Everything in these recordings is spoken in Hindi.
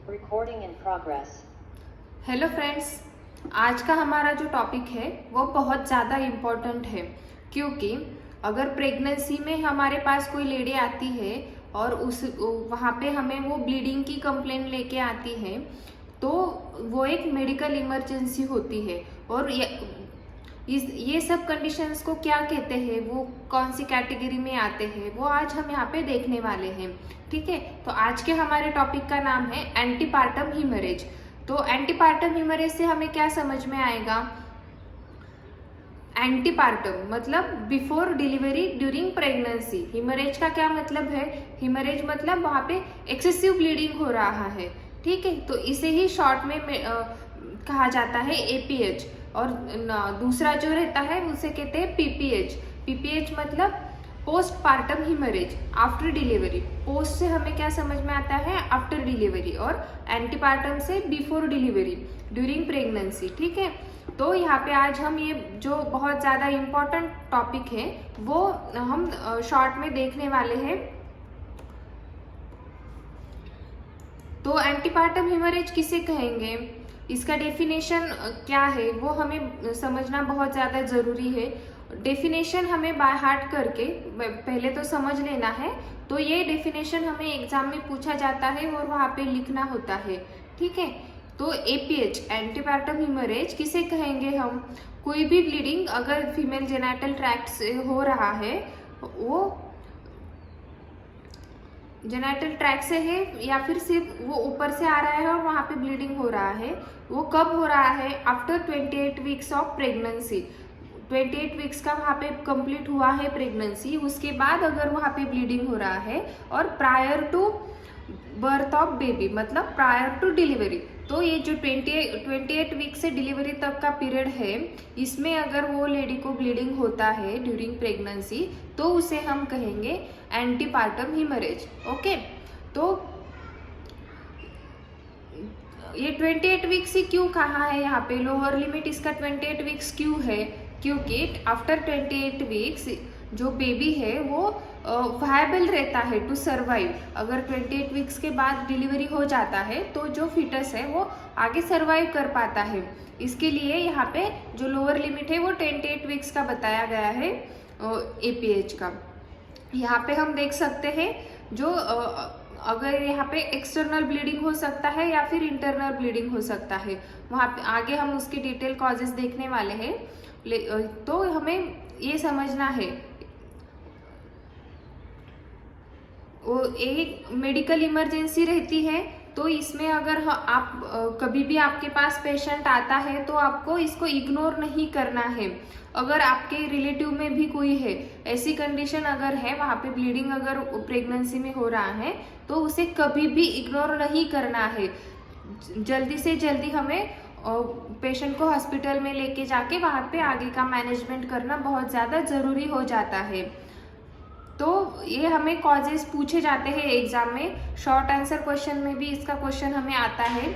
Recording in progress. Hello friends, आज का हमारा जो टॉपिक है वो बहुत ज़्यादा इम्पोर्टेंट है, क्योंकि अगर प्रेगनेंसी में हमारे पास कोई लेडी आती है और उस वहाँ पे हमें वो ब्लीडिंग की कंप्लेंट लेके आती है, तो वो एक मेडिकल इमरजेंसी होती है। और ये सब कंडीशंस को क्या कहते हैं, वो कौन सी कैटेगरी में आते हैं, वो आज हम यहाँ पे देखने वाले हैं। ठीक है, तो आज के हमारे टॉपिक का नाम है एंटीपार्टम हीमरेज। तो एंटीपार्टम हीमरेज से हमें क्या समझ में आएगा? एंटीपार्टम मतलब बिफोर डिलीवरी ड्यूरिंग प्रेगनेंसी। हीमरेज का क्या मतलब है? हीमरेज मतलब वहाँ पे एक्सेसिव ब्लीडिंग हो रहा है। ठीक है, तो इसे ही शॉर्ट में कहा जाता है एपीएच, और दूसरा जो रहता है उसे कहते हैं पीपीएच। पीपीएच मतलब post partum haemorrhage, after delivery. Post से हमें क्या समझ में आता है? After delivery. और एंटीपार्टम से बिफोर डिलीवरी, ड्यूरिंग प्रेगनेंसी। ठीक है, तो यहाँ पे आज हम ये जो बहुत ज़्यादा इम्पोर्टेंट टॉपिक है वो हम शॉर्ट में देखने वाले हैं। तो एंटीपार्टम हीमरेज किसे कहेंगे, इसका डेफिनेशन क्या है, वो हमें समझना बहुत ज़्यादा ज़रूरी है। डेफिनेशन हमें बाय हार्ट करके पहले तो समझ लेना है। तो ये डेफिनेशन हमें एग्जाम में पूछा जाता है और वहाँ पे लिखना होता है। ठीक है, तो एपीएच एंटीपार्टम हीमरेज किसे कहेंगे हम? कोई भी ब्लीडिंग अगर फीमेल जेनिटल ट्रैक्ट से हो रहा है, वो जेनिटल ट्रैक्ट से है या फिर सिर्फ वो ऊपर से आ रहा है और वहाँ पे ब्लीडिंग हो रहा है, वो कब हो रहा है? After 28 weeks of pregnancy. 28 weeks का वहाँ पे कंप्लीट हुआ है प्रेगनेंसी, उसके बाद अगर वहाँ पे ब्लीडिंग हो रहा है, और prior to birth of baby मतलब प्रायर टू डिलीवरी। तो ये जो 28 वीक से डिलीवरी तक का पीरियड है, इसमें अगर वो लेडी को ब्लीडिंग होता है ड्यूरिंग प्रेगनेंसी, तो उसे हम कहेंगे एंटीपार्टम हीमरेज। ओके, तो ये 28 वीक्स ही क्यों कहा है यहाँ पे? लोअर लिमिट इसका 28 वीक्स क्यों है? क्योंकि आफ्टर 28 वीक्स जो बेबी है वो वायबल रहता है टू सर्वाइव। अगर 28 वीक्स के बाद डिलीवरी हो जाता है तो जो फीटस है वो आगे सर्वाइव कर पाता है। इसके लिए यहाँ पे जो लोअर लिमिट है वो 28 वीक्स का बताया गया है एपीएच का। यहाँ पे हम देख सकते हैं जो अगर यहाँ पे एक्सटर्नल ब्लीडिंग हो सकता है या फिर इंटरनल ब्लीडिंग हो सकता है, वहाँ पे आगे हम उसके डिटेल कॉजेस देखने वाले हैं। तो हमें ये समझना है, वो एक मेडिकल इमरजेंसी रहती है। तो इसमें अगर आप कभी भी आपके पास पेशेंट आता है तो आपको इसको इग्नोर नहीं करना है। अगर आपके रिलेटिव में भी कोई है, ऐसी कंडीशन अगर है, वहाँ पे ब्लीडिंग अगर प्रेगनेंसी में हो रहा है, तो उसे कभी भी इग्नोर नहीं करना है। जल्दी से जल्दी हमें पेशेंट को हॉस्पिटल में लेके जाके वहाँ पे आगे का मैनेजमेंट करना बहुत ज़्यादा ज़रूरी हो जाता है। तो ये हमें कॉजेस पूछे जाते हैं एग्जाम में, शॉर्ट आंसर क्वेश्चन में भी इसका क्वेश्चन हमें आता है।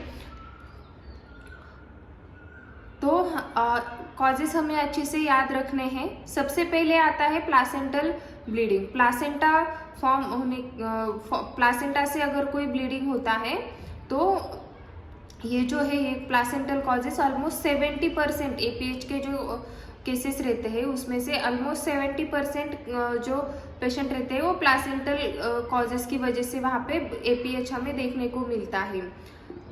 तो कॉजेस हमें अच्छे से याद रखने हैं। सबसे पहले आता है प्लासेंटल ब्लीडिंग। प्लासेंटा फॉर्म होने प्लासेंटा से अगर कोई ब्लीडिंग होता है तो ये जो है ये प्लासेंटल कॉजेस ऑलमोस्ट 70% एपीएच के जो केसेस रहते हैं उसमें से ऑलमोस्ट 70% जो पेशेंट रहते हैं वो प्लासेंटल कॉजेस की वजह से वहाँ पे एपीएच हमें देखने को मिलता है।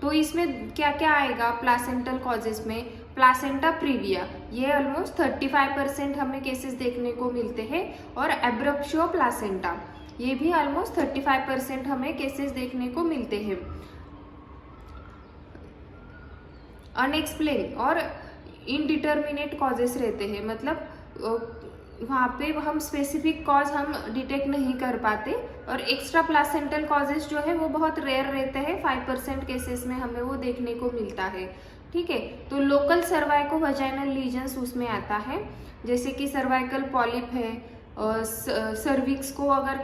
तो इसमें क्या क्या आएगा प्लासेंटल कॉजेस में? प्लासेंटा प्रीविया, ये ऑलमोस्ट 35% हमें केसेस देखने को मिलते हैं। और एब्रप्शो प्लासेंटा, ये भी ऑलमोस्ट 35% हमें केसेस देखने को मिलते हैं। अनएक्सप्लेन और इनडिटर्मिनेट कॉजेस रहते हैं, मतलब वहाँ पे हम स्पेसिफिक कॉज हम डिटेक्ट नहीं कर पाते। और एक्स्ट्रा प्लासेंटल कॉजेस जो है वो बहुत रेयर रहते हैं, 5% केसेस में हमें वो देखने को मिलता है। ठीक है, तो लोकल सर्वाइको वजाइनल लीजन्स उसमें आता है, जैसे कि सर्वाइकल पॉलिप है, सर्विक्स को अगर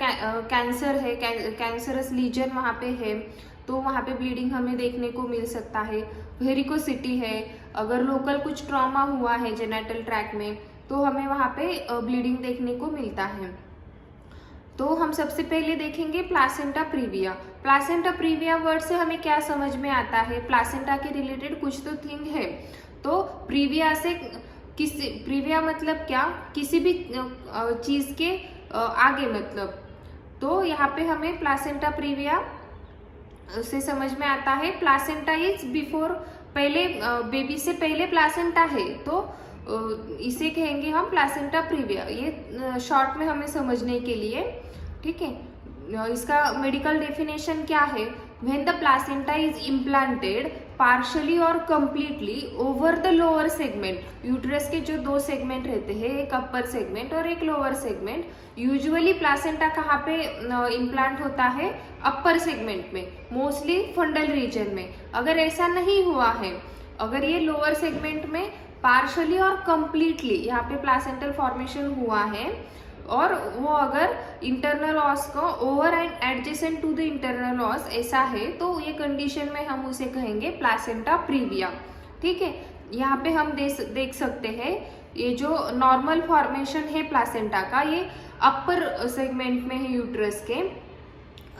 कैंसर है, कैंसरस लीजन वहाँ पे है तो वहाँ पे ब्लीडिंग हमें देखने को मिल सकता है। वेरिकोसिटी है, अगर लोकल कुछ ट्रॉमा हुआ है जेनिटल ट्रैक्ट में तो हमें वहाँ पे ब्लीडिंग देखने को मिलता है। तो हम सबसे पहले देखेंगे placenta previa. Placenta previa word से हमें क्या समझ में आता है, प्लासेंटा के रिलेटेड कुछ तो थिंग है। तो प्रीविया से किसी, प्रीविया मतलब क्या, किसी भी चीज के आगे मतलब। तो यहाँ पे हमें प्लासेंटा प्रीविया से समझ में आता है प्लासेंटा इज बिफोर, पहले बेबी से पहले प्लासेंटा है, तो इसे कहेंगे हम प्लासेंटा प्रीविया। ये शॉर्ट में हमें समझने के लिए, ठीक है। इसका मेडिकल डेफिनेशन क्या है, when the placenta is implanted partially और completely over the lower segment. Uterus के जो दो सेगमेंट रहते हैं, एक अपर सेगमेंट और एक लोअर सेगमेंट। यूजुअली प्लासेंटा कहाँ पे इम्प्लांट होता है, अपर सेगमेंट में, मोस्टली फंडल रीजन में। अगर ऐसा नहीं हुआ है, अगर ये लोअर सेगमेंट में पार्शली और कंप्लीटली यहाँ पे प्लासेंटल फॉर्मेशन हुआ है, और वो अगर इंटरनल ऑस को over and adjacent to the internal os ऐसा है, तो ये कंडीशन में हम उसे कहेंगे प्लासेंटा प्रीविया, ठीक है। यहाँ पे हम देख सकते हैं ये जो नॉर्मल फॉर्मेशन है प्लासेंटा का, ये अपर सेगमेंट में है यूट्रस के,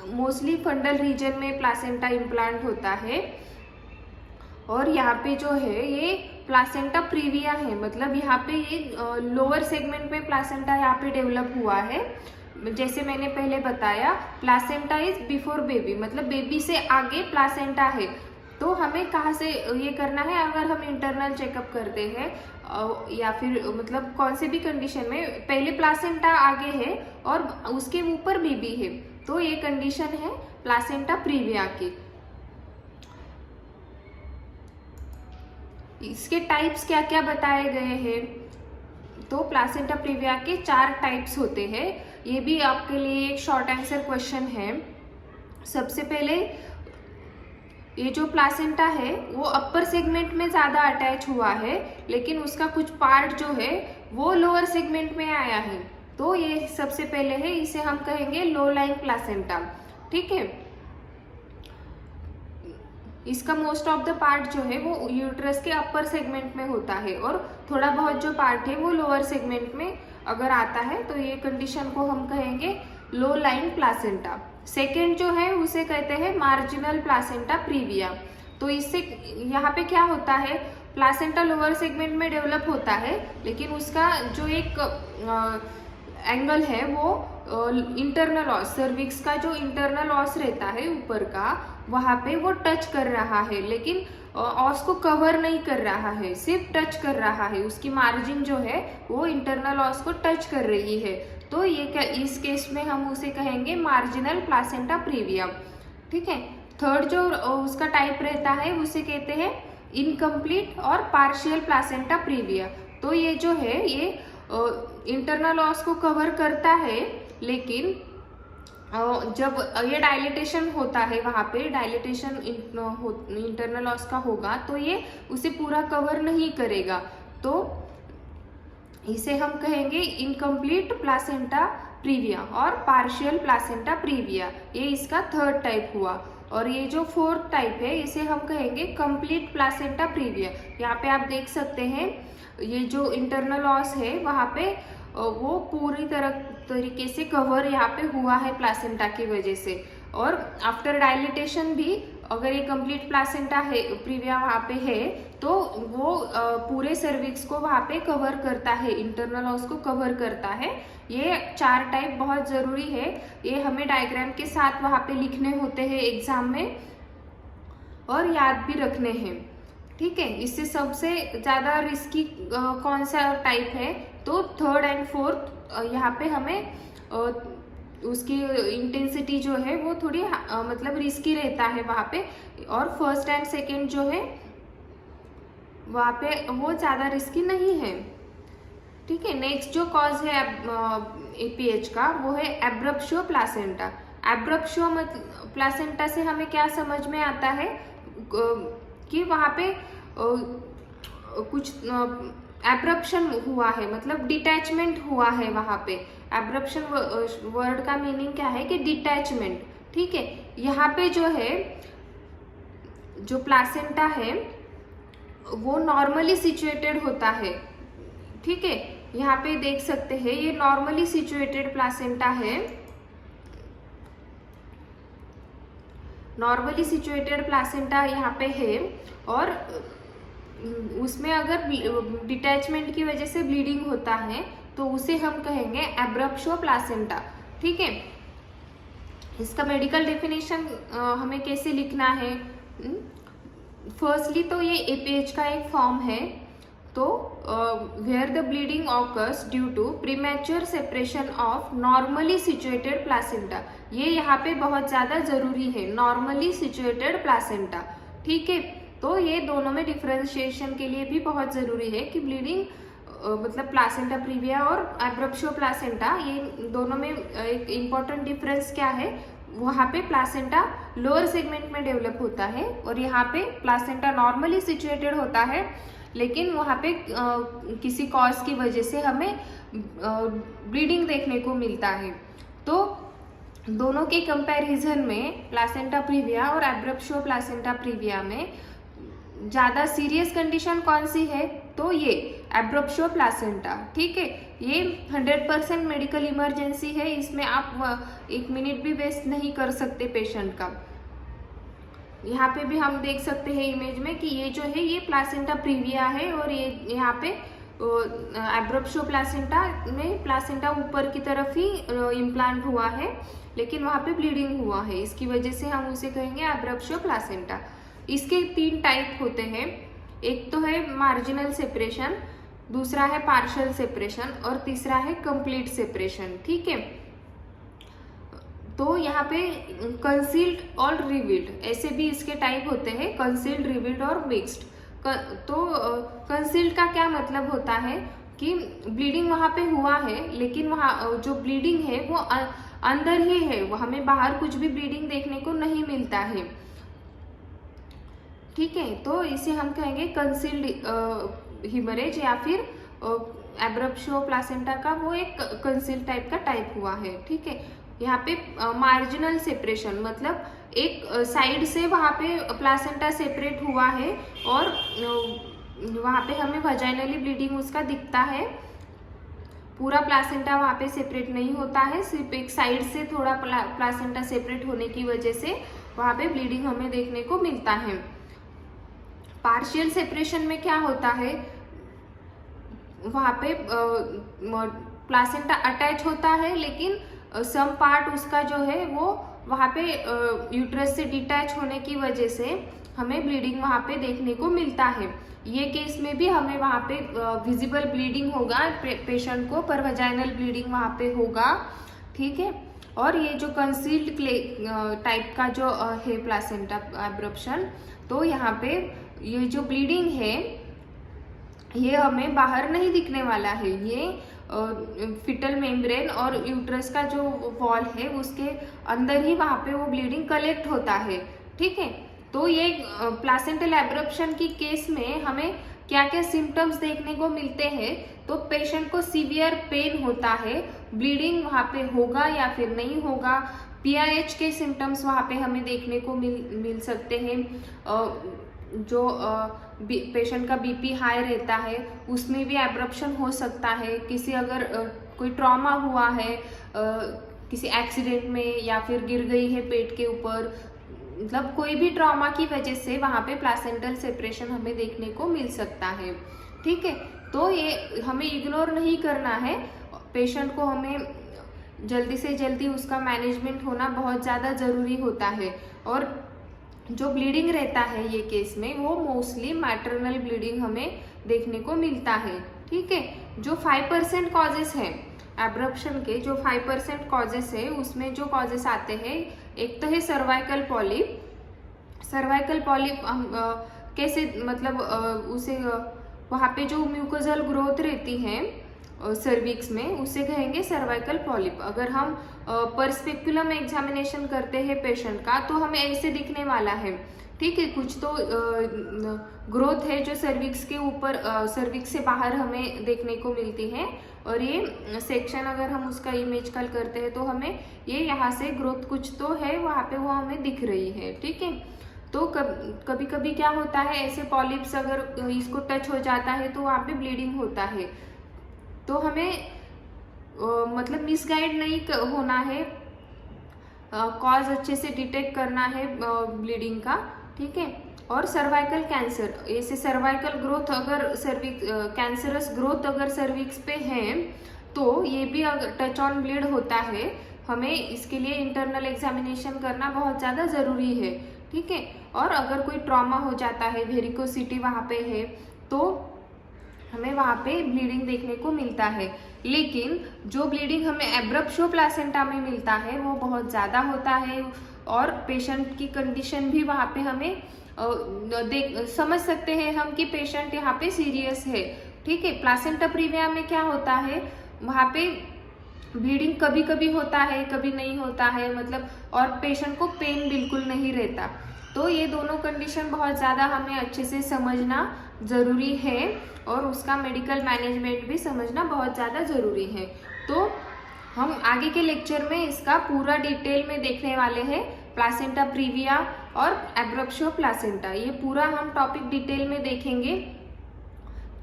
मोस्टली फंडल रीजन में प्लासेंटा इम्प्लांट होता है। और यहाँ पे जो है ये प्लासेंटा प्रीविया है, मतलब यहाँ पे ये लोअर सेगमेंट में प्लासेंटा यहाँ पे डेवलप हुआ है। जैसे मैंने पहले बताया, प्लासेंटा इज बिफोर बेबी, मतलब बेबी से आगे प्लासेंटा है। तो हमें कहाँ से ये करना है, अगर हम इंटरनल चेकअप करते हैं या फिर मतलब कौन से भी कंडीशन में, पहले प्लासेंटा आगे है और उसके ऊपर बेबी है, तो ये कंडीशन है प्लासेंटा प्रीविया की। इसके टाइप्स क्या क्या बताए गए हैं, तो प्लासेंटा प्रीविया के 4 टाइप्स होते हैं। ये भी आपके लिए एक शॉर्ट आंसर क्वेश्चन है। सबसे पहले ये जो प्लासेंटा है वो अपर सेगमेंट में ज़्यादा अटैच हुआ है, लेकिन उसका कुछ पार्ट जो है वो लोअर सेगमेंट में आया है, तो ये सबसे पहले है, इसे हम कहेंगे लो लाइंग प्लासेंटा, ठीक है। इसका मोस्ट ऑफ द पार्ट जो है वो यूट्रस के अपर सेगमेंट में होता है, और थोड़ा बहुत जो पार्ट है वो लोअर सेगमेंट में अगर आता है, तो ये कंडीशन को हम कहेंगे लो लाइंग प्लासेंटा। सेकेंड जो है उसे कहते हैं मार्जिनल प्लासेंटा प्रीविया। तो इससे यहाँ पे क्या होता है, प्लासेंटा लोअर सेगमेंट में डेवलप होता है, लेकिन उसका जो एक एंगल है वो इंटरनल ऑस, सर्विक्स का जो इंटरनल ऑस रहता है ऊपर का, वहाँ पे वो टच कर रहा है, लेकिन ऑस को कवर नहीं कर रहा है, सिर्फ टच कर रहा है। उसकी मार्जिन जो है वो इंटरनल ऑस को टच कर रही है, तो ये क्या, इस केस में हम उसे कहेंगे मार्जिनल प्लासेंटा प्रीविया, ठीक है। थर्ड जो उसका टाइप रहता है उसे कहते हैं इनकम्प्लीट और पार्शियल प्लासेंटा प्रीविया। तो ये जो है ये इंटरनल ऑस को कवर करता है, लेकिन जब ये डायलिटेशन होता है, वहाँ पे डायलिटेशन इंटरनल ऑस का होगा, तो ये उसे पूरा कवर नहीं करेगा, तो इसे हम कहेंगे इनकम्प्लीट प्लासेंटा प्रीविया और पार्शियल प्लासेंटा प्रीविया। ये इसका थर्ड टाइप हुआ। और ये जो फोर्थ टाइप है इसे हम कहेंगे कंप्लीट प्लासेंटा प्रीविया। यहाँ पे आप देख सकते हैं ये जो इंटरनल ऑस है वहाँ पे वो पूरी तरीके से कवर यहाँ पे हुआ है प्लासेंटा की वजह से, और आफ्टर डायलिटेशन भी अगर ये कंप्लीट प्लासेंटा है प्रीविया वहाँ पे है, तो वो पूरे सर्विक्स को वहाँ पे कवर करता है, इंटरनल ऑस को कवर करता है। ये 4 टाइप बहुत ज़रूरी है, ये हमें डायग्राम के साथ वहाँ पे लिखने होते हैं एग्जाम में और याद भी रखने हैं, ठीक है। इससे सबसे ज़्यादा रिस्की कौन सा टाइप है, तो थर्ड एंड फोर्थ, यहाँ पे हमें उसकी इंटेंसिटी जो है वो थोड़ी मतलब रिस्की रहता है वहाँ पे, और फर्स्ट एंड सेकेंड जो है वहाँ पे वो ज़्यादा रिस्की नहीं है, ठीक है। नेक्स्ट जो कॉज है एपीएच का वो है एब्रप्शो प्लासेंटा। एब्रप्शो मतलब प्लासेंटा से हमें क्या समझ में आता है कि वहाँ पे कुछ एब्रप्शन हुआ है, मतलब डिटैचमेंट हुआ है वहाँ पे। एब्रप्शन वर्ड का मीनिंग क्या है कि डिटैचमेंट, ठीक है। यहाँ पे जो है जो प्लासेंटा है वो नॉर्मली सिचुएटेड होता है, ठीक है। यहाँ पे देख सकते हैं ये नॉर्मली सिचुएटेड प्लासेंटा है, नॉर्मली सिचुएटेड प्लासेंटा यहाँ पे है और उसमें अगर डिटैचमेंट की वजह से ब्लीडिंग होता है तो उसे हम कहेंगे एब्रप्शो प्लासेंटा। ठीक है, इसका मेडिकल डेफिनेशन हमें कैसे लिखना है? फर्स्टली तो ये एपीएच का एक फॉर्म है, तो where the bleeding occurs due to premature separation of normally situated placenta. ये यहाँ पे बहुत ज़्यादा ज़रूरी है, नॉर्मली सिचुएटेड प्लासेंटा। ठीक है, तो ये दोनों में डिफ्रेंशिएशन के लिए भी बहुत ज़रूरी है कि ब्लीडिंग मतलब प्लासेंटा प्रीविया और एब्रप्शो प्लासेंटा, ये दोनों में एक इम्पॉर्टेंट डिफरेंस क्या है? वहाँ पे प्लासेंटा लोअर सेगमेंट में डेवलप होता है और यहाँ पे प्लासेंटा नॉर्मली सिचुएटेड होता है, लेकिन वहाँ पे किसी कॉज की वजह से हमें ब्लीडिंग देखने को मिलता है। तो दोनों के कंपैरिजन में प्लासेंटा प्रीविया और एब्रप्शो प्लासेंटा प्रीविया में ज़्यादा सीरियस कंडीशन कौन सी है? तो ये एब्रप्शो प्लासेंटा। ठीक है, ये 100% मेडिकल इमरजेंसी है, इसमें आप 1 मिनट भी वेस्ट नहीं कर सकते पेशेंट का। यहाँ पे भी हम देख सकते हैं इमेज में कि ये जो है ये प्लासेंटा प्रीविया है और ये यहाँ पे एब्रप्शो प्लासेंटा में प्लासेंटा ऊपर की तरफ ही इम्प्लांट हुआ है, लेकिन वहाँ पे ब्लीडिंग हुआ है, इसकी वजह से हम उसे कहेंगे एब्रप्शो प्लासेंटा। इसके 3 टाइप होते हैं, एक तो है मार्जिनल सेपरेशन, दूसरा है पार्शियल सेपरेशन और तीसरा है कंप्लीट सेपरेशन। ठीक है, तो यहाँ पे कंसील्ड और रिवील्ड ऐसे भी इसके टाइप होते हैं, कंसील्ड, रिवील्ड और मिक्स्ड। तो कंसील्ड का क्या मतलब होता है कि ब्लीडिंग वहाँ पे हुआ है, लेकिन वहाँ जो ब्लीडिंग है वो अंदर ही है, वो हमें बाहर कुछ भी ब्लीडिंग देखने को नहीं मिलता है। ठीक है, तो इसे हम कहेंगे कंसील्ड हिमरेज या फिर एब्रप्शो प्लासेंटा का वो एक कंसील्ड टाइप का टाइप हुआ है। ठीक है, यहाँ पे मार्जिनल सेपरेशन मतलब एक साइड से वहाँ पे प्लासेंटा सेपरेट हुआ है और वहाँ पे हमें वजाइनली ब्लीडिंग उसका दिखता है, पूरा प्लासेंटा वहाँ पे सेपरेट नहीं होता है, सिर्फ एक साइड से थोड़ा प्लासेंटा सेपरेट होने की वजह से वहाँ पे ब्लीडिंग हमें देखने को मिलता है। पार्शियल सेपरेशन में क्या होता है? वहाँ पे प्लासेंटा अटैच होता है, लेकिन सम पार्ट उसका जो है वो वहाँ पे यूट्रस से डिटैच होने की वजह से हमें ब्लीडिंग वहाँ पे देखने को मिलता है। ये केस में भी हमें वहाँ पे विजिबल ब्लीडिंग होगा पेशेंट को, पर वजाइनल ब्लीडिंग वहाँ पे होगा। ठीक है, और ये जो कंसील्ड टाइप का जो है प्लासेंटा एब्रप्शन, तो यहाँ पे ये जो ब्लीडिंग है ये हमें बाहर नहीं दिखने वाला है, ये फिटल मेम्ब्रेन और यूट्रस का जो वॉल है उसके अंदर ही वहाँ पे वो ब्लीडिंग कलेक्ट होता है। ठीक है, तो ये प्लासेंटल एब्रप्शन की केस में हमें क्या क्या सिम्टम्स देखने को मिलते हैं? तो पेशेंट को सीवियर पेन होता है, ब्लीडिंग वहाँ पे होगा या फिर नहीं होगा, पीआईएच के सिम्टम्स वहाँ पे हमें देखने को मिल सकते हैं, जो पेशेंट का बीपी हाई रहता है उसमें भी एब्रप्शन हो सकता है, किसी अगर कोई ट्रॉमा हुआ है किसी एक्सीडेंट में या फिर गिर गई है पेट के ऊपर, मतलब कोई भी ट्रॉमा की वजह से वहाँ पे प्लासेंटल सेपरेशन हमें देखने को मिल सकता है। ठीक है, तो ये हमें इग्नोर नहीं करना है, पेशेंट को हमें जल्दी से जल्दी उसका मैनेजमेंट होना बहुत ज़्यादा ज़रूरी होता है। और जो ब्लीडिंग रहता है ये केस में वो मोस्टली मैटरनल ब्लीडिंग हमें देखने को मिलता है। ठीक है, जो 5% कॉजेस हैं एब्रप्शन के, जो 5% कॉजेस है उसमें जो कॉजेस आते हैं, एक तो है सर्वाइकल पॉलिप। सर्वाइकल पॉलिप कैसे मतलब उसे वहाँ पे जो म्यूकोजल ग्रोथ रहती है सर्विक्स में उसे कहेंगे सर्वाइकल पॉलिप। अगर हम परस्पेक्युलम एग्जामिनेशन करते हैं पेशेंट का तो हमें ऐसे दिखने वाला है। ठीक है, कुछ तो ग्रोथ है जो सर्विक्स के ऊपर सर्विक्स से बाहर हमें देखने को मिलती है, और ये सेक्शन अगर हम उसका इमेज कल करते हैं तो हमें ये यहाँ से ग्रोथ कुछ तो है वहाँ पे वो हमें दिख रही है। ठीक है, तो कभी कभी क्या होता है ऐसे पॉलिप्स अगर इसको टच हो जाता है तो वहाँ पे ब्लीडिंग होता है, तो हमें मतलब मिसगाइड नहीं होना है। कॉज अच्छे से डिटेक्ट करना है ब्लीडिंग का, ठीक है। और सर्वाइकल कैंसर, ऐसे सर्वाइकल ग्रोथ अगर कैंसरस ग्रोथ अगर सर्विक्स पे है तो ये भी अगर टच ऑन ब्लीड होता है, हमें इसके लिए इंटरनल एग्जामिनेशन करना बहुत ज़्यादा ज़रूरी है, ठीक है। और अगर कोई ट्रॉमा हो जाता है, वेरिकोसिटी वहाँ पे है, तो हमें वहाँ पे ब्लीडिंग देखने को मिलता है। लेकिन जो ब्लीडिंग हमें एब्रप्शो प्लासेंटा में मिलता है वो बहुत ज़्यादा होता है और पेशेंट की कंडीशन भी वहाँ पे हमें समझ सकते हैं हम कि पेशेंट यहाँ पे सीरियस है, ठीक है। प्लासेंटा प्रीविया में क्या होता है, वहाँ पे ब्लीडिंग कभी कभी होता है, कभी नहीं होता है, मतलब और पेशेंट को पेन बिल्कुल नहीं रहता। तो ये दोनों कंडीशन बहुत ज़्यादा हमें अच्छे से समझना ज़रूरी है और उसका मेडिकल मैनेजमेंट भी समझना बहुत ज़्यादा ज़रूरी है। तो हम आगे के लेक्चर में इसका पूरा डिटेल में देखने वाले हैं, प्लासेंटा प्रीविया और एब्रप्शो प्लासेंटा, ये पूरा हम टॉपिक डिटेल में देखेंगे।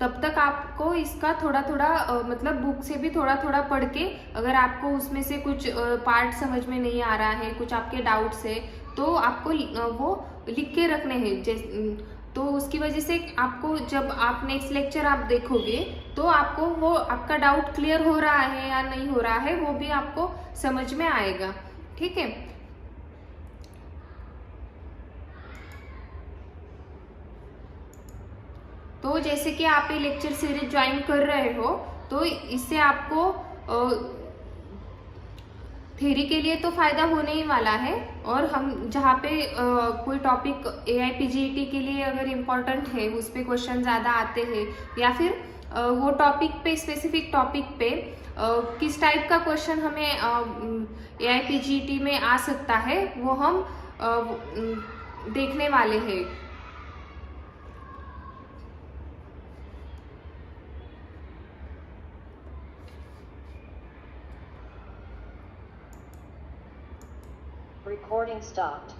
तब तक आपको इसका थोड़ा थोड़ा मतलब बुक से भी थोड़ा थोड़ा पढ़ के, अगर आपको उसमें से कुछ पार्ट समझ में नहीं आ रहा है, कुछ आपके डाउट्स है, तो आपको वो लिख के रखने हैं। तो उसकी वजह से आपको जब आप नेक्स्ट लेक्चर आप देखोगे तो आपको वो आपका डाउट क्लियर हो रहा है या नहीं हो रहा है वो भी आपको समझ में आएगा, ठीक है। तो जैसे कि आप ये लेक्चर सीरीज ज्वाइन कर रहे हो तो इससे आपको थ्योरी के लिए तो फायदा होने ही वाला है, और हम जहाँ पे कोई टॉपिक AIPGET के लिए अगर इम्पोर्टेंट है, उस पर क्वेश्चन ज़्यादा आते हैं, या फिर वो टॉपिक पे स्पेसिफिक टॉपिक पे किस टाइप का क्वेश्चन हमें AIPGET में आ सकता है, वो हम देखने वाले हैं। Recording stopped.